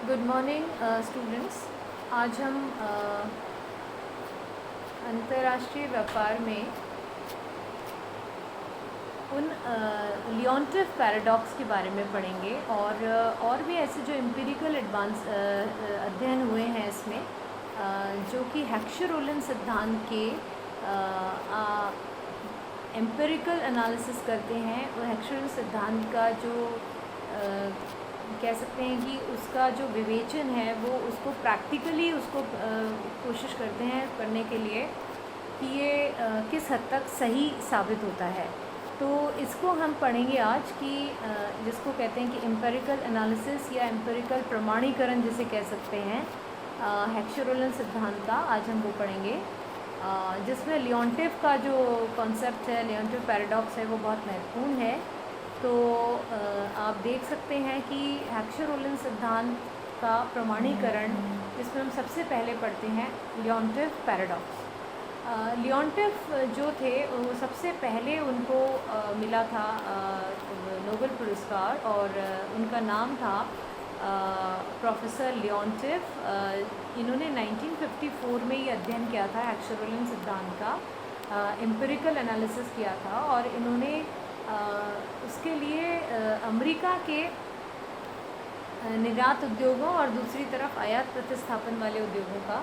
Good morning students. आज हम अंतर्राष्ट्रीय व्यापार में उन लियोंटिफ पैराडॉक्स के बारे में पढ़ेंगे और भी ऐसे जो एम्पिरिकल एडवांस अध्ययन हुए हैं इसमें जो कि हेक्सचर-रोलन सिद्धांत के एम्पिरिकल एनालिसिस करते हैं। वो हेक्सचर-रोलन सिद्धांत का जो कह सकते हैं कि उसका जो विवेचन है वो उसको प्रैक्टिकली उसको कोशिश करते हैं करने के लिए कि ये किस हद तक सही साबित होता है। तो इसको हम पढ़ेंगे आज कि जिसको कहते हैं कि एम्पिरिकल एनालिसिस या एम्पिरिकल प्रमाणीकरण जिसे कह सकते हैं हेक्सचर-रोलन सिद्धांत का। आज हम वो पढ़ेंगे जिसमें लियोंटिफ का जो कॉन्सेप्ट है, लियोंटिफ पैराडॉक्स है, वो बहुत महत्वपूर्ण है। तो आप देख सकते हैं कि हेक्सचर-रोलन सिद्धांत का प्रमाणीकरण जिसमें हम सबसे पहले पढ़ते हैं लियोंटिफ पैराडॉक्स। लियोंटिफ जो थे वो सबसे पहले उनको मिला था नोबेल पुरस्कार और उनका नाम था प्रोफेसर लियोंटिफ। इन्होंने 1954 में ये अध्ययन किया था हेक्सचर-रोलन सिद्धांत का, एम्पिरिकल एनालिसिस किया था और इन्होंने उसके लिए अमेरिका के निर्यात उद्योगों और दूसरी तरफ आयात प्रतिस्थापन वाले उद्योगों का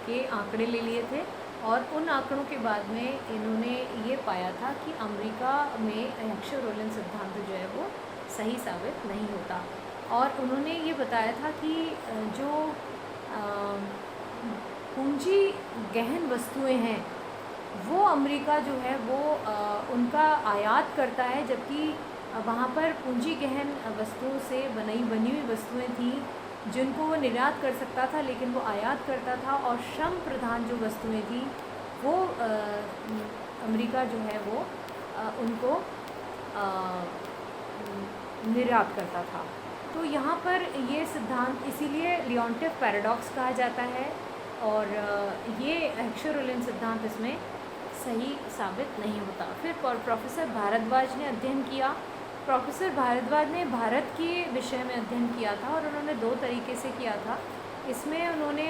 के आंकड़े ले लिए थे। और उन आंकड़ों के बाद में इन्होंने ये पाया था कि अमेरिका में हेक्सचर-रोलन सिद्धांत जो है वो सही साबित नहीं होता। और उन्होंने ये बताया था कि जो पूंजी गहन वस्तुएं हैं वो अमेरिका जो है वो उनका आयात करता है, जबकि वहाँ पर पूंजी गहन वस्तुओं से बनी हुई वस्तुएं थी जिनको वो निर्यात कर सकता था, लेकिन वो आयात करता था। और श्रम प्रधान जो वस्तुएं थी वो अमेरिका जो है वो उनको निर्यात करता था। तो यहाँ पर ये सिद्धांत इसीलिए लियोंटिफ पैराडॉक्स कहा जाता है और ये हेक्सचर-रोलन सिद्धांत इसमें सही साबित नहीं होता। फिर प्रोफेसर भारद्वाज ने अध्ययन किया। प्रोफेसर भारद्वाज ने भारत के विषय में अध्ययन किया था और उन्होंने दो तरीके से किया था। इसमें उन्होंने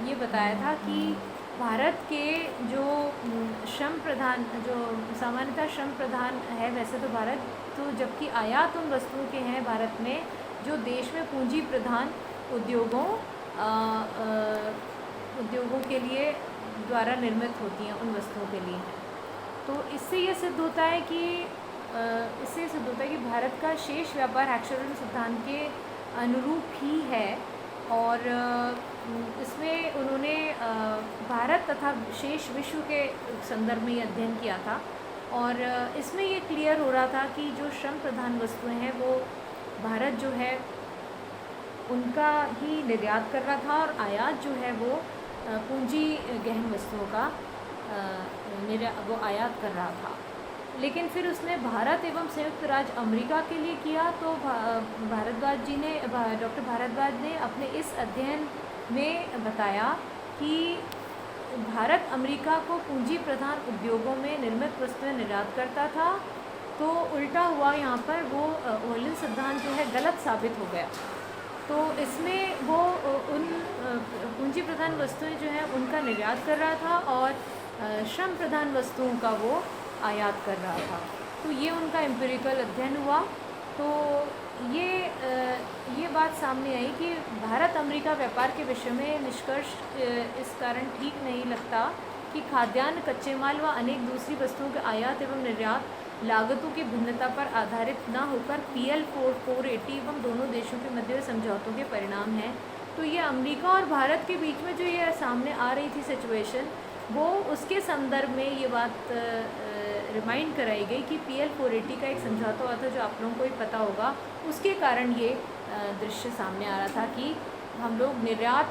ये बताया था कि भारत के जो श्रम प्रधान जो सामान्यतः श्रम प्रधान है वैसे तो भारत, तो जबकि आयात उन वस्तुओं के हैं भारत में जो देश में पूंजी प्रधान उद्योगों के लिए द्वारा निर्मित होती हैं उन वस्तुओं के लिए। तो इससे ये सिद्ध होता है कि भारत का शेष व्यापार हेक्सचर-रोलन सिद्धांत के अनुरूप ही है। और इसमें उन्होंने भारत तथा शेष विश्व के संदर्भ में ये अध्ययन किया था और इसमें ये क्लियर हो रहा था कि जो श्रम प्रधान वस्तुएं हैं वो भारत जो है उनका ही निर्यात कर रहा था और आयात जो है वो पूंजी गहन वस्तुओं का वो आयात कर रहा था। लेकिन फिर उसने भारत एवं संयुक्त राज्य अमेरिका के लिए किया। तो डॉक्टर भारद्वाज ने अपने इस अध्ययन में बताया कि भारत अमेरिका को पूंजी प्रधान उद्योगों में निर्मित वस्तुएं निर्यात करता था। तो उल्टा हुआ, यहाँ पर वो रोलन सिद्धांत जो है गलत साबित हो गया। तो इसमें वो उन पूंजी प्रधान वस्तुएं जो हैं उनका निर्यात कर रहा था और श्रम प्रधान वस्तुओं का वो आयात कर रहा था। तो ये उनका एम्पिरिकल अध्ययन हुआ। तो ये बात सामने आई कि भारत अमेरिका व्यापार के विषय में निष्कर्ष इस कारण ठीक नहीं लगता कि खाद्यान्न, कच्चे माल व अनेक दूसरी वस्तुओं के आयात एवं निर्यात लागतों की भिन्नता पर आधारित न होकर PL 480 एवं दोनों देशों के मध्य समझौतों के परिणाम है। तो ये अमेरिका और भारत के बीच में जो ये सामने आ रही थी सिचुएशन, वो उसके संदर्भ में ये बात रिमाइंड कराई गई कि PL 480 का एक समझौता हुआ था जो आप लोगों को ही पता होगा। उसके कारण ये दृश्य सामने आ रहा था कि हम लोग निर्यात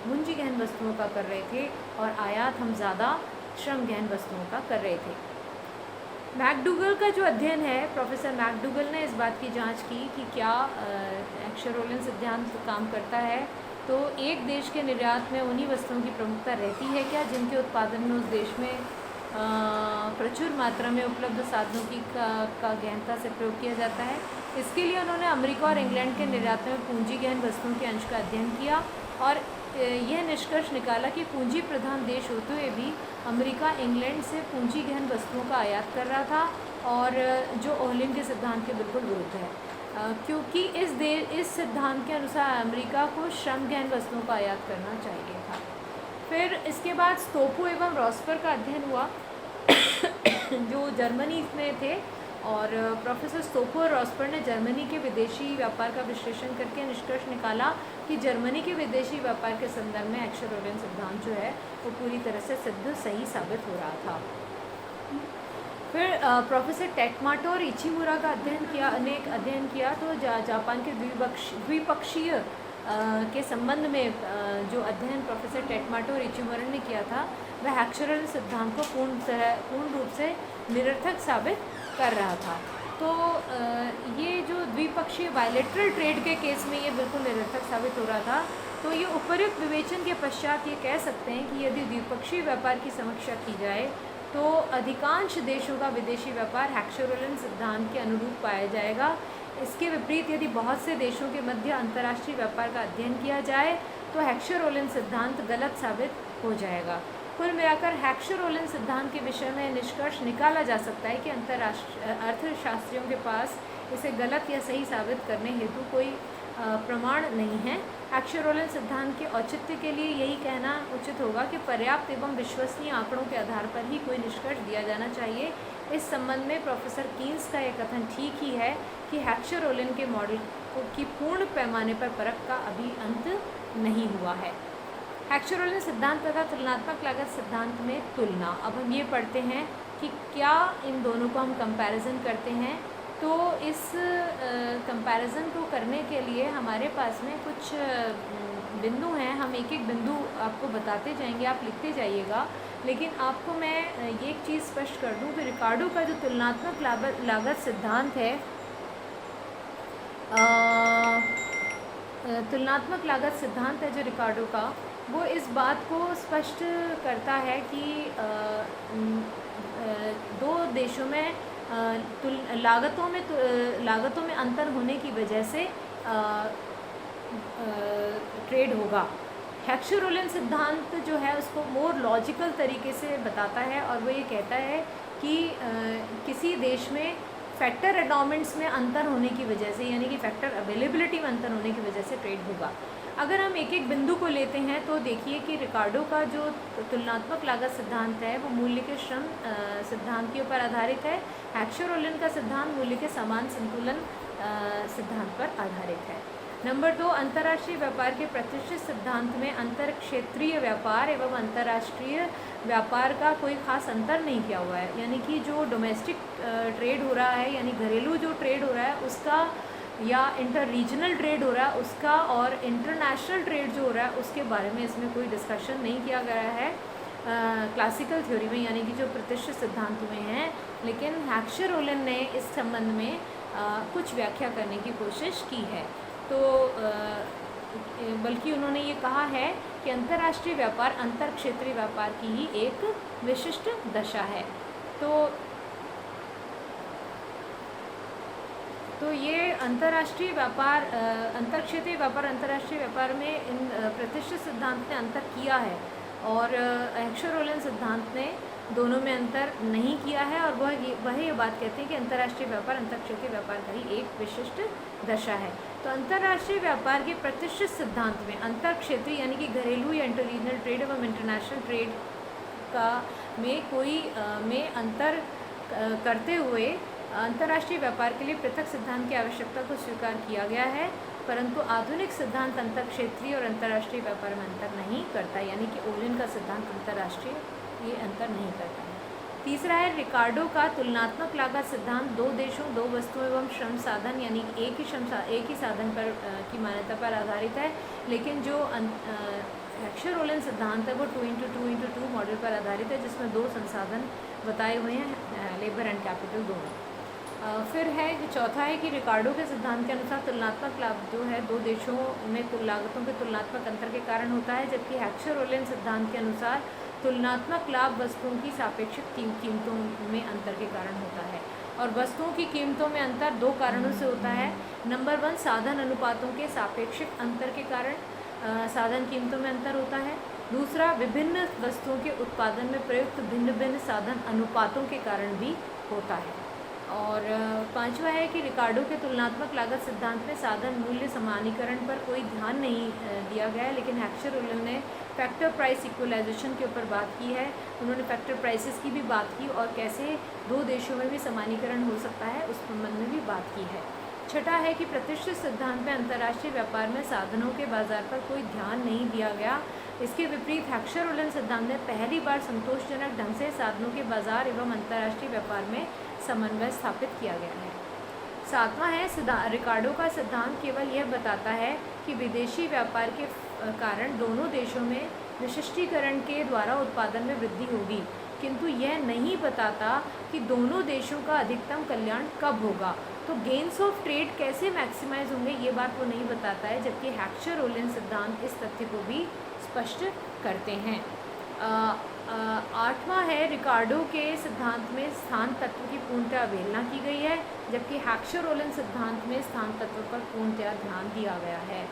पूंजी गहन वस्तुओं का कर रहे थे और आयात हम ज़्यादा श्रम गहन वस्तुओं का कर रहे थे। मैकडूगल का जो अध्ययन है, प्रोफेसर मैकडूगल ने इस बात की जांच की कि क्या हेक्सचर-रोलन सिद्धांत काम करता है। तो एक देश के निर्यात में उन्हीं वस्तुओं की प्रमुखता रहती है क्या जिनके उत्पादन में उस देश में प्रचुर मात्रा में उपलब्ध साधनों का गहनता से प्रयोग किया जाता है। इसके लिए उन्होंने अमेरिका और इंग्लैंड के निर्यात में पूंजी गहन वस्तुओं के अंश का अध्ययन किया और यह निष्कर्ष निकाला कि पूंजी प्रधान देश होते हुए भी अमेरिका इंग्लैंड से पूंजी गहन वस्तुओं का आयात कर रहा था, और जो ओहलिन के सिद्धांत के बिल्कुल विरुद्ध है, क्योंकि इस सिद्धांत के अनुसार अमेरिका को श्रम गहन वस्तुओं का आयात करना चाहिए था। फिर इसके बाद स्टोपो एवं रॉसपर का अध्ययन हुआ जो जर्मनी में थे, और प्रोफेसर स्टोपो और रॉसपर ने जर्मनी के विदेशी व्यापार का विश्लेषण करके निष्कर्ष निकाला कि जर्मनी के विदेशी व्यापार के संदर्भ में एक्सर-रोलन सिद्धांत जो है वो पूरी तरह से सही साबित हो रहा था। फिर प्रोफेसर टेकमाटो और इचिमुरा का अध्ययन किया तो जापान के द्विपक्षीय के संबंध में जो अध्ययन प्रोफेसर टेकमाटो और इचिमुरा ने किया था वह एक्सर-रोलन सिद्धांत को पूर्ण रूप से निरर्थक साबित कर रहा था। तो ये जो द्विपक्षीय बायलैटरल ट्रेड के केस में ये बिल्कुल निरर्थक साबित हो रहा था। तो ये उपर्युक्त विवेचन के पश्चात ये कह सकते हैं कि यदि द्विपक्षीय व्यापार की समीक्षा की जाए तो अधिकांश देशों का विदेशी व्यापार एक्सर-रोलन सिद्धांत के अनुरूप पाया जाएगा। इसके विपरीत यदि बहुत से देशों के मध्य अंतर्राष्ट्रीय व्यापार का अध्ययन किया जाए तो एक्सर-रोलन सिद्धांत गलत साबित हो जाएगा। कुल मिलाकर एक्सर-रोलन सिद्धांत के विषय में निष्कर्ष निकाला जा सकता है कि अंतर्राष्ट्रीय अर्थशास्त्रियों के पास इसे गलत या सही साबित करने हेतु कोई प्रमाण नहीं है। एक्सर-रोलन सिद्धांत के औचित्य के लिए यही कहना उचित होगा कि पर्याप्त एवं विश्वसनीय आंकड़ों के आधार पर ही कोई निष्कर्ष दिया जाना चाहिए। इस संबंध में प्रोफेसर कीन्स का यह कथन ठीक ही है कि एक्सर-रोलन के मॉडल की पूर्ण पैमाने पर परख का अभी अंत नहीं हुआ है। एक्सर-रोलन सिद्धांत तथा तुलनात्मक लागत सिद्धांत में तुलना। अब हम ये पढ़ते हैं कि क्या इन दोनों को हम कंपैरिजन करते हैं। तो इस कंपैरिजन को करने के लिए हमारे पास में कुछ बिंदु हैं। हम एक एक बिंदु आपको बताते जाएंगे, आप लिखते जाइएगा। लेकिन आपको मैं ये एक चीज़ स्पष्ट कर दूं कि रिकार्डो का जो तुलनात्मक लागत सिद्धांत है, तुलनात्मक लागत सिद्धांत है जो रिकार्डो का, वो इस बात को स्पष्ट करता है कि दो देशों में लागतों में अंतर होने की वजह से ट्रेड होगा। एक्सर-रोलन सिद्धांत जो है उसको मोर लॉजिकल तरीके से बताता है और वो ये कहता है कि किसी देश में फैक्टर एंडोमेंट्स में अंतर होने की वजह से, यानी कि फैक्टर अवेलेबिलिटी में अंतर होने की वजह से ट्रेड होगा। अगर हम एक एक बिंदु को लेते हैं तो देखिए कि रिकार्डो का जो तुलनात्मक लागत सिद्धांत है वो मूल्य के श्रम सिद्धांत के ऊपर आधारित है। एक्सर-रोलन का सिद्धांत मूल्य के समान संतुलन सिद्धांत पर आधारित है। नंबर 2, अंतर्राष्ट्रीय व्यापार के प्रतिष्ठित सिद्धांत में अंतर क्षेत्रीय व्यापार एवं अंतर्राष्ट्रीय व्यापार का कोई खास अंतर नहीं किया हुआ है। यानी कि जो डोमेस्टिक ट्रेड हो रहा है, यानी घरेलू जो ट्रेड हो रहा है उसका, या इंटर रीजनल ट्रेड हो रहा है उसका, और इंटरनेशनल ट्रेड जो हो रहा है उसके बारे में इसमें कोई डिस्कशन नहीं किया गया है क्लासिकल थ्योरी में, यानी कि जो प्रतिष्ठित सिद्धांत में हैं। लेकिन एक्सर-रोलन ने इस संबंध में कुछ व्याख्या करने की कोशिश की है। तो बल्कि उन्होंने ये कहा है कि अंतर्राष्ट्रीय व्यापार अंतर क्षेत्रीय व्यापार की ही एक विशिष्ट दशा है। तो ये अंतर्राष्ट्रीय व्यापार, अंतर क्षेत्रीय व्यापार, अंतर्राष्ट्रीय व्यापार में इन प्रतिष्ठित सिद्धांत ने अंतर किया है और एक्सर-रोलन सिद्धांत ने दोनों में अंतर नहीं किया है। और वह ये बात कहते हैं कि अंतर्राष्ट्रीय व्यापार अंतर क्षेत्रीय व्यापार का ही एक विशिष्ट दशा है। तो अंतर्राष्ट्रीय व्यापार के प्रतिष्ठित सिद्धांत में अंतर क्षेत्रीय यानी कि घरेलू या इंटर रीजनल ट्रेड एवं इंटरनेशनल ट्रेड का में अंतर करते हुए अंतर्राष्ट्रीय व्यापार के लिए पृथक सिद्धांत की आवश्यकता को स्वीकार किया गया है, परंतु आधुनिक सिद्धांत अंतर क्षेत्रीय और अंतर्राष्ट्रीय व्यापार में अंतर नहीं करता, यानी कि ओलिन का सिद्धांत अंतर्राष्ट्रीय ये अंतर नहीं करता है। तीसरा है रिकार्डो का तुलनात्मक लागत सिद्धांत दो देशों, दो वस्तुओं एवं श्रम साधन यानी एक ही साधन पर की मान्यता पर आधारित है। लेकिन जो एक्सर-रोलन सिद्धांत है वो 2x2 मॉडल पर आधारित है, जिसमें दो संसाधन बताए हुए हैं, लेबर एंड कैपिटल दोनों। फिर है चौथा है कि रिकार्डो के सिद्धांत के अनुसार तुलनात्मक लाभ जो है दो देशों में लागतों के तुलनात्मक अंतर के कारण होता है, जबकि एक्सर-रोलन सिद्धांत के अनुसार तुलनात्मक लाभ वस्तुओं की सापेक्षिक कीमतों में अंतर के कारण होता है। और वस्तुओं की कीमतों में अंतर दो कारणों से होता है। नंबर 1, साधन अनुपातों के सापेक्षिक अंतर के कारण साधन कीमतों में अंतर होता है। दूसरा, विभिन्न वस्तुओं के उत्पादन में प्रयुक्त भिन्न भिन्न साधन अनुपातों के कारण भी होता है। और पांचवा है कि रिकार्डो के तुलनात्मक लागत सिद्धांत में साधन मूल्य समानीकरण पर कोई ध्यान नहीं दिया गया है, लेकिन हेक्सचर-ओलन ने फैक्टर प्राइस इक्वलाइजेशन के ऊपर बात की है। उन्होंने फैक्टर प्राइसेस की भी बात की और कैसे दो देशों में भी समानीकरण हो सकता है उस संबंध में भी बात की है। छठा है कि प्रतिष्ठित सिद्धांत में अंतर्राष्ट्रीय व्यापार में साधनों के बाजार पर कोई ध्यान नहीं दिया गया। इसके विपरीत हेक्सचर-ओलन सिद्धांत में पहली बार संतोषजनक ढंग से साधनों के बाजार एवं अंतर्राष्ट्रीय व्यापार में समन्वय स्थापित किया गया है। सातवां है, रिकार्डो का सिद्धांत केवल यह बताता है कि विदेशी व्यापार के कारण दोनों देशों में विशिष्टीकरण के द्वारा उत्पादन में वृद्धि होगी, किंतु यह नहीं बताता कि दोनों देशों का अधिकतम कल्याण कब होगा। तो गेन्स ऑफ ट्रेड कैसे मैक्सिमाइज होंगे ये बात वो नहीं बताता है, जबकि हेक्सचर-ओलन सिद्धांत इस तथ्य को भी स्पष्ट करते हैं। आठवां है, रिकार्डो के सिद्धांत में स्थान तत्व की पूर्णतः अवहेलना की गई है, जबकि हेक्सचर-ओलन सिद्धांत में स्थान तत्व पर पूर्णतः ध्यान दिया गया है।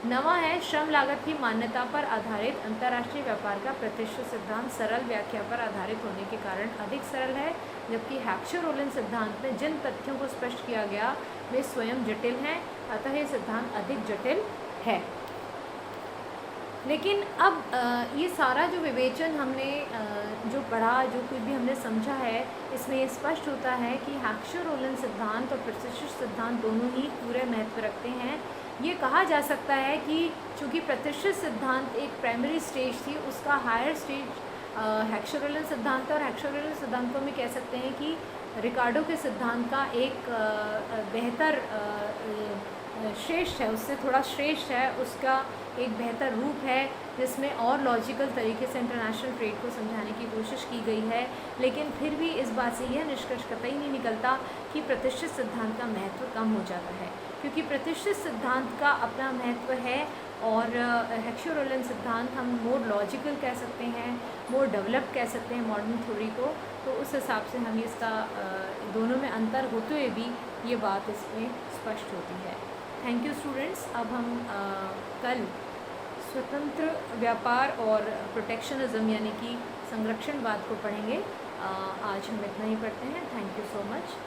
नवा है, श्रम लागत की मान्यता पर आधारित अंतर्राष्ट्रीय व्यापार का प्रतिष्ठित सिद्धांत सरल व्याख्या पर आधारित होने के कारण अधिक सरल है, जबकि हेक्सचर-ओलन सिद्धांत में जिन तथ्यों को स्पष्ट किया गया वे स्वयं जटिल हैं, अतः ये सिद्धांत अधिक जटिल है। लेकिन अब ये सारा जो विवेचन हमने जो पढ़ा, जो कुछ भी हमने समझा है, इसमें ये स्पष्ट होता है कि हेक्सचर-ओलन सिद्धांत और प्रतिष्ठित सिद्धांत दोनों ही पूरे महत्व रखते हैं। ये कहा जा सकता है कि चूँकि प्रतिष्ठित सिद्धांत एक प्राइमरी स्टेज थी, उसका हायर स्टेज हेक्सचर-ओलन सिद्धांत, और हेक्सचर-ओलन सिद्धांत को हम कह सकते हैं कि रिकार्डो के सिद्धांत का एक बेहतर श्रेष्ठ है, उससे थोड़ा श्रेष्ठ है, उसका एक बेहतर रूप है जिसमें और लॉजिकल तरीके से इंटरनेशनल ट्रेड को समझाने की कोशिश की गई है। लेकिन फिर भी इस बात से यह निष्कर्ष कतई नहीं निकलता कि प्रतिष्ठित सिद्धांत का महत्व कम हो जाता है, क्योंकि प्रतिष्ठित सिद्धांत का अपना महत्व है और हेक्सचर-ओलन सिद्धांत हम मोर लॉजिकल कह सकते हैं, मोर डेवलप्ड कह सकते हैं मॉडर्न थ्योरी को। तो उस हिसाब से हम इसका दोनों में अंतर होते हुए भी ये बात इसमें स्पष्ट होती है। Thank you students. अब हम कल स्वतंत्र व्यापार और प्रोटेक्शनिज्म यानी कि संरक्षणवाद को पढ़ेंगे। आज हम इतना ही पढ़ते हैं। Thank you so much.